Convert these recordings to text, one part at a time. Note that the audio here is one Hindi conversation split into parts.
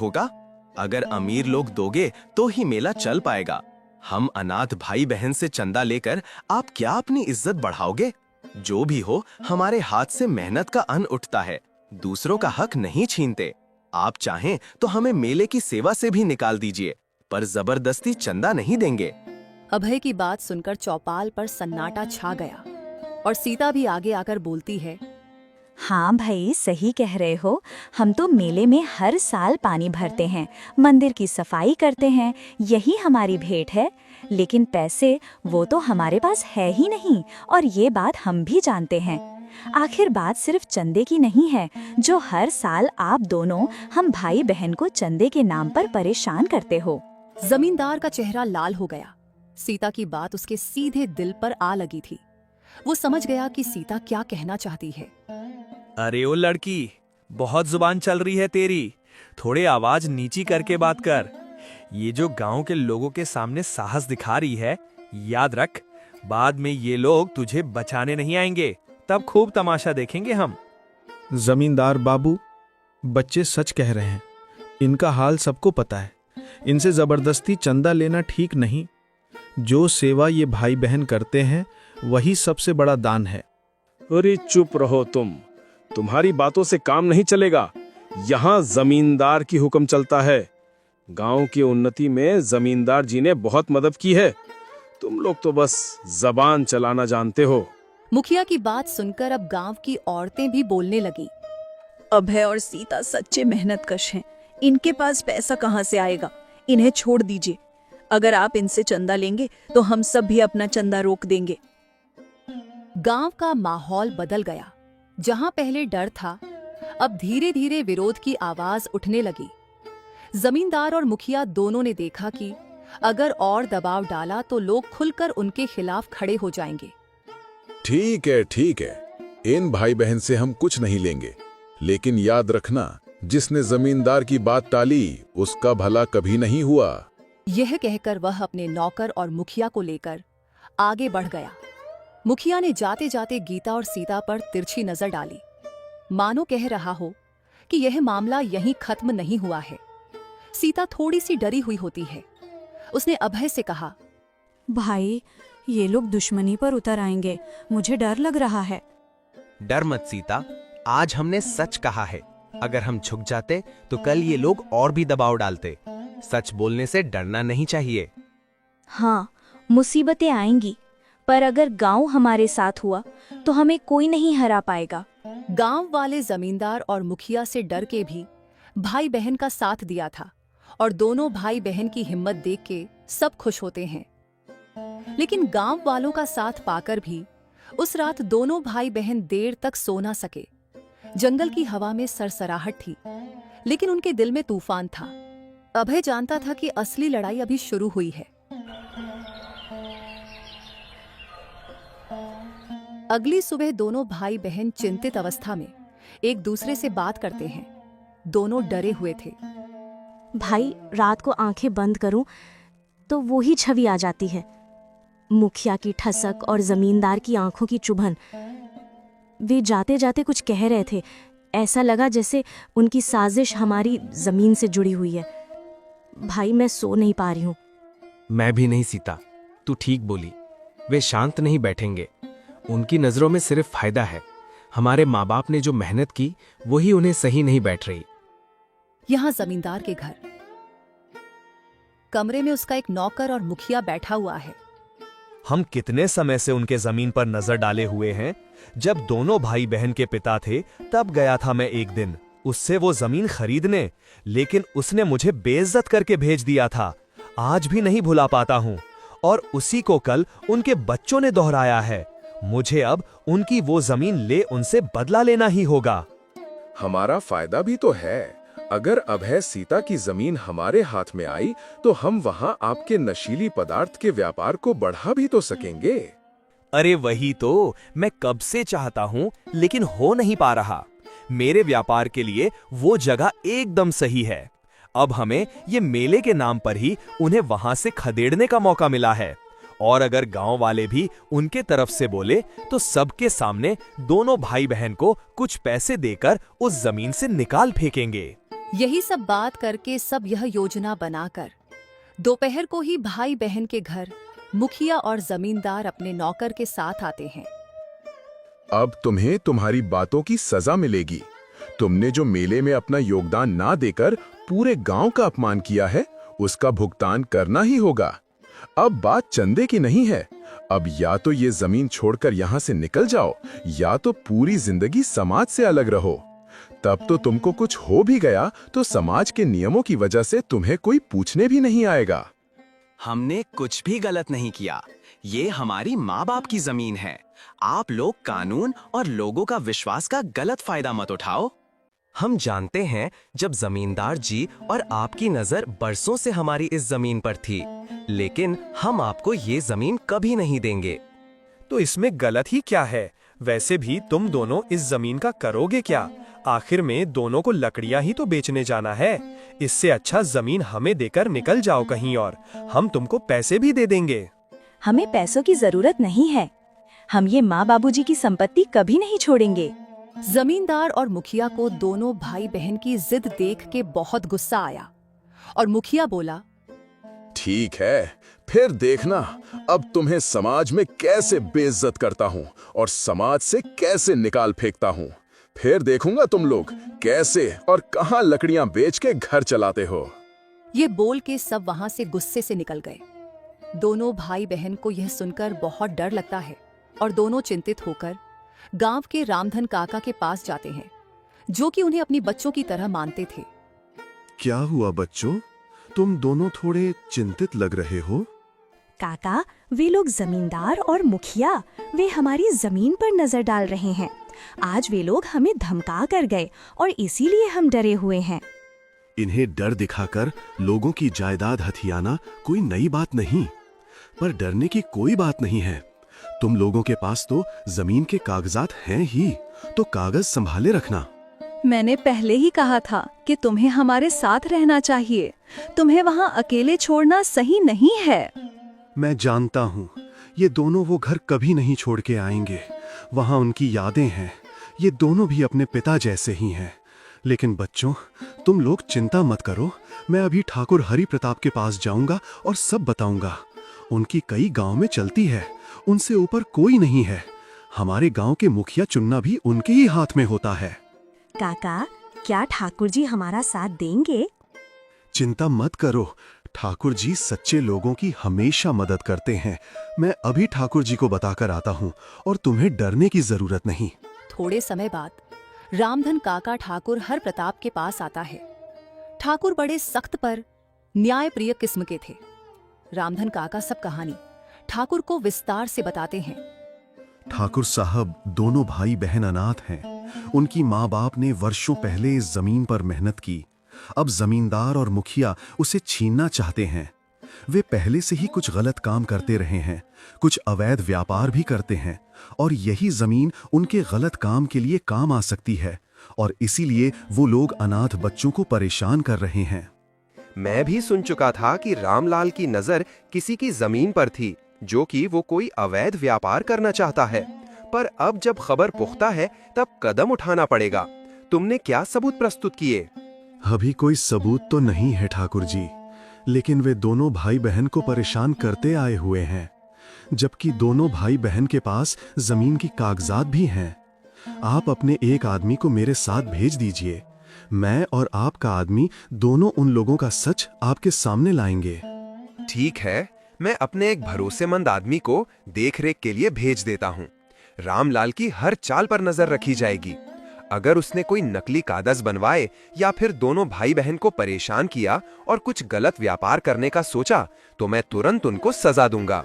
होगा। अगर अमीर लोग दोगे तो ही मेला चल पाएगा। हम अनाथ भाई बहन से चंदा लेकर आप क्या अपनी इज्जत बढ़ाओगे? जो भी हो, हमारे हाथ से मेहनत का अन्न उठता है, दूसरों का हक नहीं छीनते। आप चाहें तो हमें मेले की सेवा से भी निकाल दीजिए, पर जबरदस्ती चंदा नहीं देंगे। अभय की बात सुनकर चौपाल पर सन्नाटा छा गया और सीता भी आगे आकर बोलती है, हाँ भाई, सही कह रहे हो। हम तो मेले में हर साल पानी भरते हैं, मंदिर की सफाई करते हैं, यही हमारी भेंट है। लेकिन पैसे वो तो हमारे पास है ही नहीं, और ये बात हम भी जानते हैं। आखिर बात सिर्फ चंदे की नहीं है, जो हर साल आप दोनों हम भाई बहन को चंदे के नाम पर परेशान करते हो। जमींदार का चेहरा लाल हो गया। सीता की बात उसके सीधे दिल पर आ लगी थी। वो समझ गया कि सीता क्या कहना चाहती है। अरे ओ लड़की, बहुत जुबान चल रही है तेरी, थोड़े आवाज नीची करके बात कर। ये जो गांव के लोगों के सामने साहस दिखा रही है, याद रख, बाद में ये लोग तुझे बचाने नहीं आएंगे, तब खूब तमाशा देखेंगे हम। जमींदार बाबू, बच्चे सच कह रहे हैं, इनका हाल सबको पता है। इनसे जबरदस्ती चंदा लेना ठीक नहीं। जो सेवा ये भाई बहन करते हैं वही सबसे बड़ा दान है। अरे चुप रहो तुम, तुम्हारी बातों से काम नहीं चलेगा। यहाँ जमींदार की हुक्म चलता है। गांव की उन्नति में जमींदार जी ने बहुत मदद की है। तुम लोग तो बस जबान चलाना जानते हो। मुखिया की बात सुनकर अब गांव की औरतें भी बोलने लगी। अभय और सीता सच्चे मेहनतकश हैं। इनके पास पैसा कहाँ से आएगा? इन्हें छोड़ दीजिए। अगर आप इनसे चंदा लेंगे तो हम सब भी अपना चंदा रोक देंगे। गांव का माहौल बदल गया। जहां पहले डर था, अब धीरे धीरे विरोध की आवाज उठने लगी। जमींदार और मुखिया दोनों ने देखा कि अगर और दबाव डाला तो लोग खुलकर उनके खिलाफ खड़े हो जाएंगे। ठीक है, इन भाई बहन से हम कुछ नहीं लेंगे, लेकिन याद रखना, जिसने जमींदार की बात टाली उसका भला कभी नहीं हुआ। यह कहकर वह अपने नौकर और मुखिया को लेकर आगे बढ़ गया। मुखिया ने जाते जाते गीता और सीता पर तिरछी नजर डाली, मानो कह रहा हो कि यह मामला यहीं खत्म नहीं हुआ है। सीता थोड़ी सी डरी हुई होती है। उसने अभय से कहा, भाई, ये लोग दुश्मनी पर उतर आएंगे, मुझे डर लग रहा है। डर मत सीता, आज हमने सच कहा है। अगर हम झुक जाते तो कल ये लोग और भी दबाव डालते। सच बोलने से डरना नहीं चाहिए। हाँ, मुसीबतें आएंगी, पर अगर गांव हमारे साथ हुआ तो हमें कोई नहीं हरा पाएगा। गांव वाले जमींदार और मुखिया से डर के भी भाई बहन का साथ दिया था, और दोनों भाई बहन की हिम्मत देख के सब खुश होते हैं। लेकिन गांव वालों का साथ पाकर भी उस रात दोनों भाई बहन देर तक सो ना सके। जंगल की हवा में सरसराहट थी, लेकिन उनके दिल में तूफान था। अभय जानता था कि असली लड़ाई अभी शुरू हुई है। अगली सुबह दोनों भाई बहन चिंतित अवस्था में एक दूसरे से बात करते हैं। दोनों डरे हुए थे। भाई, रात को आंखें बंद करूं तो वो ही छवि आ जाती है, मुखिया की ठसक और जमींदार की आंखों की चुभन। वे जाते जाते कुछ कह रहे थे, ऐसा लगा जैसे उनकी साजिश हमारी जमीन से जुड़ी हुई है। भाई, मैं सो नहीं पा रही हूँ। मैं भी नहीं सीता, तू ठीक बोली। वे शांत नहीं बैठेंगे। उनकी नजरों में सिर्फ फायदा है। हमारे माँ बाप ने जो मेहनत की वही उन्हें सही नहीं बैठ रही। यहाँ जमींदार के घर कमरे में उसका एक नौकर और मुखिया बैठा हुआ है। हम कितने समय से उनके जमीन पर नजर डाले हुए हैं। जब दोनों भाई बहन के पिता थे तब गया था मैं एक दिन उससे वो जमीन खरीदने, लेकिन उसने मुझे बेइज्जत करके भेज दिया था। आज भी नहीं भुला पाता हूँ, और उसी को कल उनके बच्चों ने दोहराया है। मुझे अब उनकी वो जमीन ले उनसे बदला लेना ही होगा। हमारा फायदा भी तो है। अगर अभय सीता की जमीन हमारे हाथ में आई तो हम वहाँ आपके नशीली पदार्थ के व्यापार को बढ़ा भी तो सकेंगे। अरे वही तो मैं कब से चाहता हूँ, लेकिन हो नहीं पा रहा। मेरे व्यापार के लिए वो जगह एकदम सही है। अब हमें ये मेले के नाम पर ही उन्हें वहां से खदेड़ने का मौका मिला है, और अगर गांव वाले भी उनके तरफ से बोले तो सबके सामने दोनों भाई बहन को कुछ पैसे देकर उस जमीन से निकाल फेंकेंगे। यही सब बात करके सब यह योजना बनाकर दोपहर को ही भाई बहन के घर मुखिया और जमींदार अपने नौकर के साथ आते हैं। अब तुम्हें तुम्हारी बातों की सजा मिलेगी। तुमने जो मेले में अपना योगदान ना देकर पूरे गांव का अपमान किया है, उसका भुगतान करना ही होगा। अब बात चंदे की नहीं है। अब या तो ये जमीन छोड़कर यहाँ से निकल जाओ, या तो पूरी जिंदगी समाज से अलग रहो। तब तो तुमको कुछ हो भी गया तो समाज के नियमों की वजह से तुम्हें कोई पूछने भी नहीं आएगा। हमने कुछ भी गलत नहीं किया। ये हमारी माँ बाप की जमीन है। आप लोग कानून और लोगों का विश्वास का गलत फायदा मत उठाओ। हम जानते हैं जब जमींदार जी और आपकी नजर बरसों से हमारी इस जमीन पर थी, लेकिन हम आपको ये जमीन कभी नहीं देंगे। तो इसमें गलत ही क्या है? वैसे भी तुम दोनों इस जमीन का करोगे क्या? आखिर में दोनों को लकड़ियां ही तो बेचने जाना है। इससे अच्छा जमीन हमें देकर निकल जाओ कहीं और, हम तुमको पैसे भी दे देंगे। हमें पैसों की जरूरत नहीं है। हम ये माँ बाबूजी की संपत्ति कभी नहीं छोड़ेंगे। जमींदार और मुखिया को दोनों भाई बहन की जिद देख के बहुत गुस्सा आया और मुखिया बोला, ठीक है, फिर देखना अब तुम्हें समाज में कैसे बेइज्जत करता हूँ और समाज से कैसे निकाल फेंकता हूँ। फिर देखूंगा तुम लोग कैसे और कहाँ लकड़ियां बेच के घर चलाते हो। ये बोल के सब वहां से गुस्से से निकल गए। दोनों भाई बहन को यह सुनकर बहुत डर लगता है और दोनों चिंतित होकर गांव के रामधन काका के पास जाते हैं, जो कि उन्हें अपनी बच्चों की तरह मानते थे। क्या हुआ बच्चों, तुम दोनों थोड़े चिंतित लग रहे हो? काका, वे लोग जमींदार और मुखिया वे हमारी जमीन पर नजर डाल रहे हैं। आज वे लोग हमें धमका कर गए और इसीलिए हम डरे हुए हैं। इन्हें डर दिखाकर लोगों की जायदाद हथियाना कोई नई बात नहीं, पर डरने की कोई बात नहीं है। तुम लोगों के पास तो जमीन के कागजात हैं ही, तो कागज संभाले रखना। मैंने पहले ही कहा था कि तुम्हें हमारे साथ रहना चाहिए। तुम्हें वहाँ अकेले छोड़ना सही नहीं है। मैं जानता हूँ ये दोनों वो घर कभी नहीं छोड़ के आएंगे। वहाँ उनकी यादें हैं। ये दोनों भी अपने पिता जैसे ही हैं। लेकिन बच्चों, तुम लोग चिंता मत करो। मैं अभी ठाकुर हरि प्रताप के पास जाऊंगा और सब बताऊंगा। उनकी कई गांव में चलती है, उनसे ऊपर कोई नहीं है। हमारे गांव के मुखिया चुनना भी उनके ही हाथ में होता है। काका, क्या ठाकुर जी हमारा साथ देंगे? चिंता मत करो, ठाकुर जी सच्चे लोगों की हमेशा मदद करते हैं। मैं अभी ठाकुर जी को बताकर आता हूँ और तुम्हें डरने की जरूरत नहीं। थोड़े समय बाद रामधन काका ठाकुर हर प्रताप के पास आता है। ठाकुर बड़े सख्त पर न्यायप्रिय किस्म के थे। रामधन काका सब कहानी ठाकुर को विस्तार से बताते हैं। ठाकुर साहब दोनों भाई बहन अनाथ हैं। उनकी माँ बाप ने वर्षों पहले इस जमीन पर मेहनत की। अब जमींदार और मुखिया उसे छीनना चाहते हैं। वे पहले से ही कुछ गलत काम करते रहे हैं, कुछ अवैध व्यापार भी करते हैं, और यही जमीन उनके गलत काम के लिए काम आ सकती है, और इसीलिए वो लोग अनाथ बच्चों को परेशान कर रहे हैं। मैं भी सुन चुका था कि रामलाल की नजर किसी की जमीन पर थी, जो कि वो कोई अवैध व्यापार करना चाहता है। पर अब जब खबर पुख्ता है तब कदम उठाना पड़ेगा। तुमने क्या सबूत प्रस्तुत किए? अभी कोई सबूत तो नहीं है ठाकुर जी, लेकिन वे दोनों भाई बहन को परेशान करते आए हुए हैं, जबकि दोनों भाई बहन के पास जमीन की कागजात भी हैं। आप अपने एक आदमी को मेरे साथ भेज दीजिए। मैं और आपका आदमी दोनों उन लोगों का सच आपके सामने लाएंगे। ठीक है, मैं अपने एक भरोसेमंद आदमी को देखरेख के लिए भेज देता हूँ। रामलाल की हर चाल पर नजर रखी जाएगी। अगर उसने कोई नकली कागज बनवाए या फिर दोनों भाई बहन को परेशान किया और कुछ गलत व्यापार करने का सोचा, तो मैं तुरंत उनको सजा दूंगा।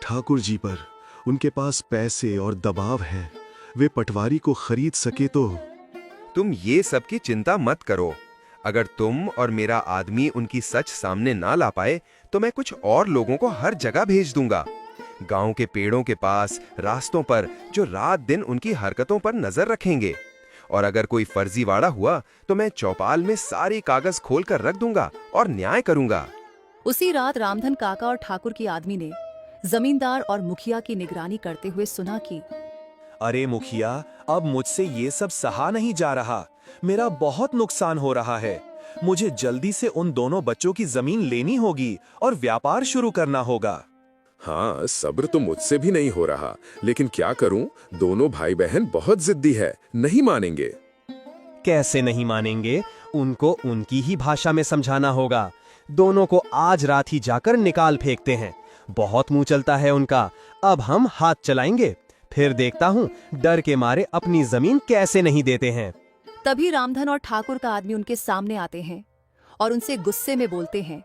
ठाकुर जी पर उनके पास पैसे और दबाव है। वे पटवारी को खरीद सके तो। तुम ये सब की चिंता मत करो। अगर तुम और मेरा आदमी उनकी सच सामने ना ला पाए, तो मैं कुछ और लोगों को हर जगह भेज दूंगा। गांव के पेड़ों के पास, रास्तों पर, जो रात दिन उनकी हरकतों पर नजर रखेंगे। और अगर कोई फर्जीवाड़ा हुआ तो मैं चौपाल में सारे कागज खोल कर रख दूंगा और न्याय करूंगा। उसी रात रामधन काका और ठाकुर की आदमी ने जमींदार और मुखिया की निगरानी करते हुए सुना कि अरे मुखिया, अब मुझसे ये सब सहा नहीं जा रहा। मेरा बहुत नुकसान हो रहा है। मुझे जल्दी से उन दोनों बच्चों की जमीन लेनी होगी और व्यापार शुरू करना होगा। हाँ, सब्र तो मुझसे भी नहीं हो रहा, लेकिन क्या करूं, दोनों भाई बहन बहुत जिद्दी है, नहीं मानेंगे। कैसे नहीं मानेंगे? उनको उनकी ही भाषा में समझाना होगा। दोनों को आज रात ही जाकर निकाल फेंकते हैं। बहुत मुंह चलता है उनका। अब हम हाथ चलाएंगे, फिर देखता हूँ डर के मारे अपनी जमीन कैसे नहीं देते हैं। तभी रामधन और ठाकुर का आदमी उनके सामने आते हैं और उनसे गुस्से में बोलते हैं,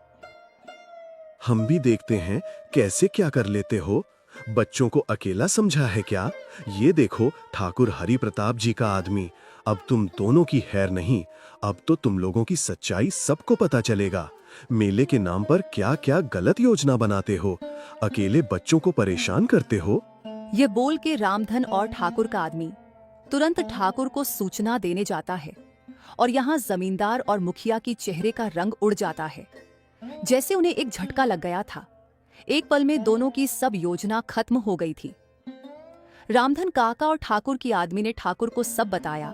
हम भी देखते हैं कैसे क्या कर लेते हो। बच्चों को अकेला समझा है क्या? ये देखो ठाकुर हरि प्रताप जी का आदमी। अब तुम दोनों की खैर नहीं, अब तो तुम लोगों की सच्चाई सबको पता चलेगा। मेले के नाम पर क्या क्या गलत योजना बनाते हो, अकेले बच्चों को परेशान करते हो। ये बोल के रामधन और ठाकुर का आदमी तुरंत ठाकुर को सूचना देने जाता है और यहाँ जमींदार और मुखिया की चेहरे का रंग उड़ जाता है, जैसे उन्हें एक झटका लग गया था। एक पल में दोनों की सब योजना खत्म हो गई थी। रामधन काका और ठाकुर की आदमी ने ठाकुर को सब बताया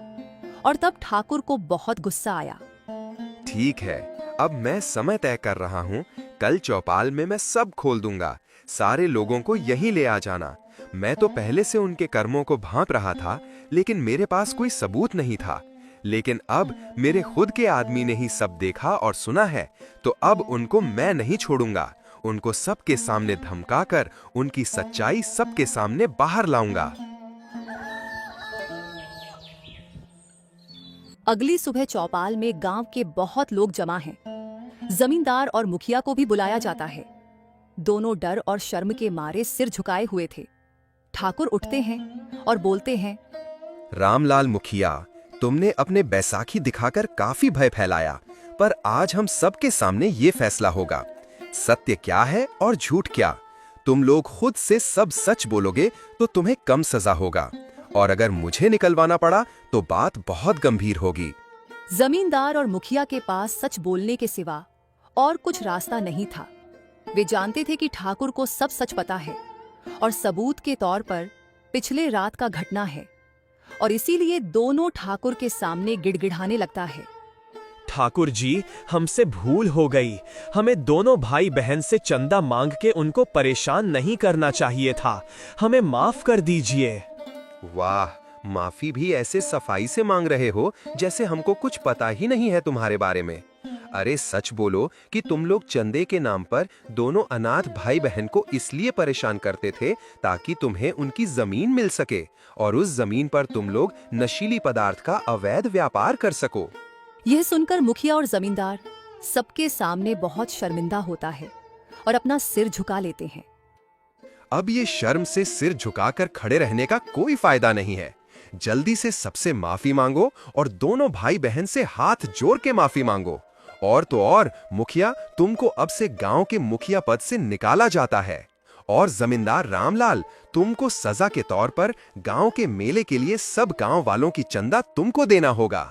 और तब ठाकुर को बहुत गुस्सा आया। ठीक है, अब मैं समय तय कर रहा हूँ। कल चौपाल में मैं सब खोल दूंगा। सारे लोगों को यहीं ले आ जाना। मैं तो पहले से उनके कर्मों को भांप रहा था, लेकिन मेरे पास कोई सबूत नहीं था। लेकिन अब मेरे खुद के आदमी ने ही सब देखा और सुना है, तो अब उनको मैं नहीं छोड़ूंगा। उनको सबके सामने धमकाकर उनकी सच्चाई सबके सामने बाहर लाऊंगा। अगली सुबह चौपाल में गांव के बहुत लोग जमा हैं। जमींदार और मुखिया को भी बुलाया जाता है। दोनों डर और शर्म के मारे सिर झुकाए हुए थे। ठाकुर उठते हैं और बोलते हैं, रामलाल मुखिया, तुमने अपने बैसाखी दिखाकर काफी भय फैलाया, पर आज हम सबके सामने ये फैसला होगा, सत्य क्या है और झूठ क्या। तुम लोग खुद से सब सच बोलोगे तो तुम्हें कम सजा होगा, और अगर मुझे निकलवाना पड़ा तो बात बहुत गंभीर होगी। जमींदार और मुखिया के पास सच बोलने के सिवा और कुछ रास्ता नहीं था। वे जानते थे कि ठाकुर को सब सच पता है और सबूत के तौर पर पिछले रात का घटना है, और इसीलिए दोनों ठाकुर के सामने गिड़गिड़ाने लगता है। ठाकुर जी, हमसे भूल हो गई। हमें दोनों भाई बहन से चंदा मांग के उनको परेशान नहीं करना चाहिए था। हमें माफ कर दीजिए। वाह, माफी भी ऐसे सफाई से मांग रहे हो जैसे हमको कुछ पता ही नहीं है तुम्हारे बारे में। अरे सच बोलो कि तुम लोग चंदे के नाम पर दोनों अनाथ भाई बहन को इसलिए परेशान करते थे ताकि तुम्हें उनकी जमीन मिल सके और उस जमीन पर तुम लोग नशीली पदार्थ का अवैध व्यापार कर सको। यह सुनकर मुखिया और जमींदार सबके सामने बहुत शर्मिंदा होता है और अपना सिर झुका लेते हैं। अब ये शर्म से सिर झुकाकर खड़े रहने का कोई फायदा नहीं है। जल्दी से सबसे माफी मांगो और दोनों भाई बहन से हाथ जोड़ के माफी मांगो। और तो और मुखिया, तुमको अब से गांव के मुखिया पद से निकाला जाता है, और जमींदार रामलाल, तुमको सजा के तौर पर गांव के मेले के लिए सब गांव वालों की चंदा तुमको देना होगा।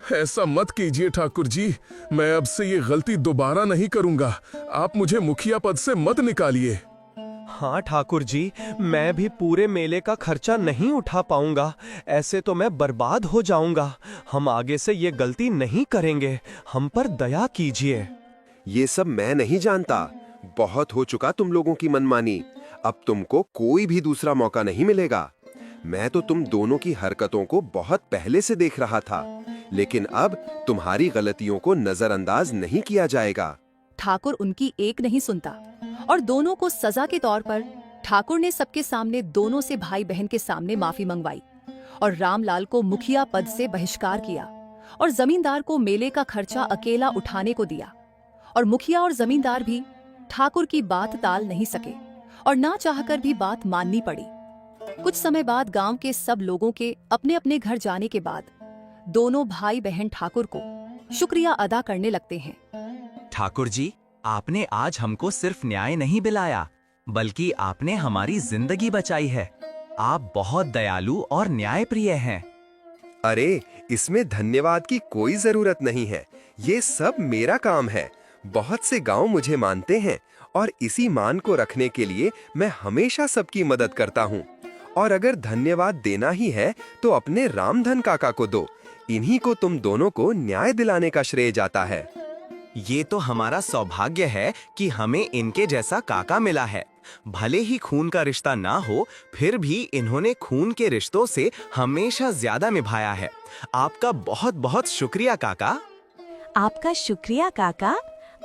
ऐसा मत कीजिए ठाकुर जी, मैं अब से ये गलती दोबारा नहीं करूंगा। आप मुझे मुखिया पद से मत निकालिए। हाँ ठाकुर जी, मैं भी पूरे मेले का खर्चा नहीं उठा पाऊंगा। ऐसे तो मैं बर्बाद हो जाऊंगा। हम आगे से ये गलती नहीं करेंगे। हम पर दया कीजिए। ये सब मैं नहीं जानता। बहुत हो चुका तुम लोगों की मनमानी। अब तुमको कोई भी दूसरा मौका नहीं मिलेगा। मैं तो तुम दोनों की हरकतों को बहुत पहले से देख रहा था, लेकिन अब तुम्हारी गलतियों को नजरअंदाज नहीं किया जाएगा। ठाकुर उनकी एक नहीं सुनता और दोनों को सजा के तौर पर ठाकुर ने सबके सामने दोनों से भाई बहन के सामने माफी मंगवाई और रामलाल को मुखिया पद से बहिष्कार किया और जमींदार को मेले का खर्चा अकेला उठाने को दिया। और मुखिया और जमींदार भी ठाकुर की बात टाल नहीं सके और ना चाहकर भी बात माननी पड़ी। कुछ समय बाद गांव के सब लोगों के अपने अपने घर जाने के बाद दोनों भाई बहन ठाकुर को शुक्रिया अदा करने लगते हैं। ठाकुर जी, आपने आज हमको सिर्फ न्याय नहीं दिलाया, बल्कि आपने हमारी जिंदगी बचाई है। आप बहुत दयालु और न्यायप्रिय हैं। अरे, इसमें धन्यवाद की कोई जरूरत नहीं है। ये सब मेरा काम है। बहुत से गांव मुझे मानते हैं और इसी मान को रखने के लिए मैं हमेशा सबकी मदद करता हूँ। और अगर धन्यवाद देना ही है तो अपने रामधन काका को दो। इन्हीं को तुम दोनों को न्याय दिलाने का श्रेय जाता है। ये तो हमारा सौभाग्य है कि हमें इनके जैसा काका मिला है। भले ही खून का रिश्ता ना हो, फिर भी इन्होंने खून के रिश्तों से हमेशा ज्यादा निभाया है। आपका बहुत बहुत शुक्रिया काका। आपका शुक्रिया काका।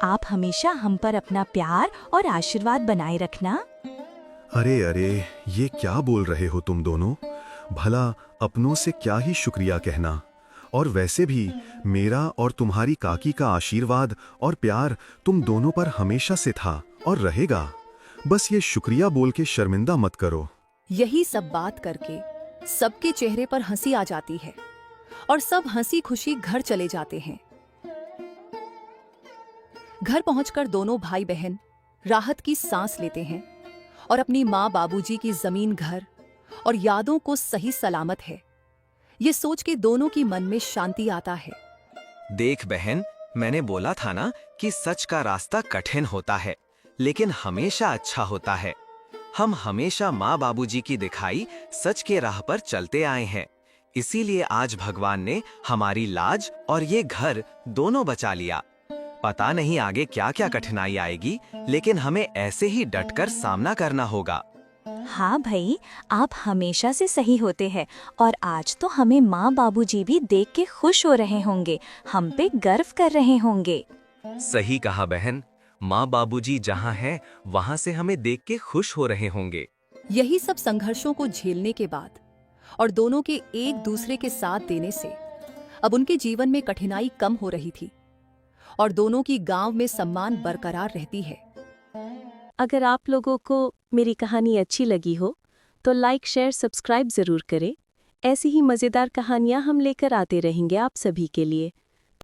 आप हमेशा हम पर अपना प्यार और आशीर्वाद बनाए रखना। अरे अरे, ये क्या बोल रहे हो तुम दोनों? भला अपनों से क्या ही शुक्रिया कहना। और वैसे भी मेरा और तुम्हारी काकी का आशीर्वाद और प्यार तुम दोनों पर हमेशा से था और रहेगा। बस ये शुक्रिया बोल के शर्मिंदा मत करो। यही सब बात करके सबके चेहरे पर हंसी आ जाती है और सब हंसी खुशी घर चले जाते हैं। घर पहुंचकर दोनों भाई बहन राहत की सांस लेते हैं और अपनी माँ बाबूजी की जमीन, घर और यादों को सही सलामत है ये सोच के दोनों की मन में शांति आता है। देख बहन, मैंने बोला था ना कि सच का रास्ता कठिन होता है लेकिन हमेशा अच्छा होता है। हम हमेशा माँ बाबूजी की दिखाई सच के राह पर चलते आए हैं, इसीलिए आज भगवान ने हमारी लाज और ये घर दोनों बचा लिया। पता नहीं आगे क्या क्या कठिनाई आएगी, लेकिन हमें ऐसे ही डटकर सामना करना होगा। हाँ भाई, आप हमेशा से सही होते हैं और आज तो हमें माँ बाबूजी भी देख के खुश हो रहे होंगे, हम पे गर्व कर रहे होंगे। सही कहा बहन, माँ बाबूजी जहाँ हैं वहाँ से हमें देख के खुश हो रहे होंगे। यही सब संघर्षों को झेलने के बाद और दोनों के एक दूसरे के साथ देने से अब उनके जीवन में कठिनाई कम हो रही थी और दोनों की गांव में सम्मान बरकरार रहती है। अगर आप लोगों को मेरी कहानी अच्छी लगी हो तो लाइक, शेयर, सब्सक्राइब जरूर करें। ऐसी ही मज़ेदार कहानियाँ हम लेकर आते रहेंगे आप सभी के लिए।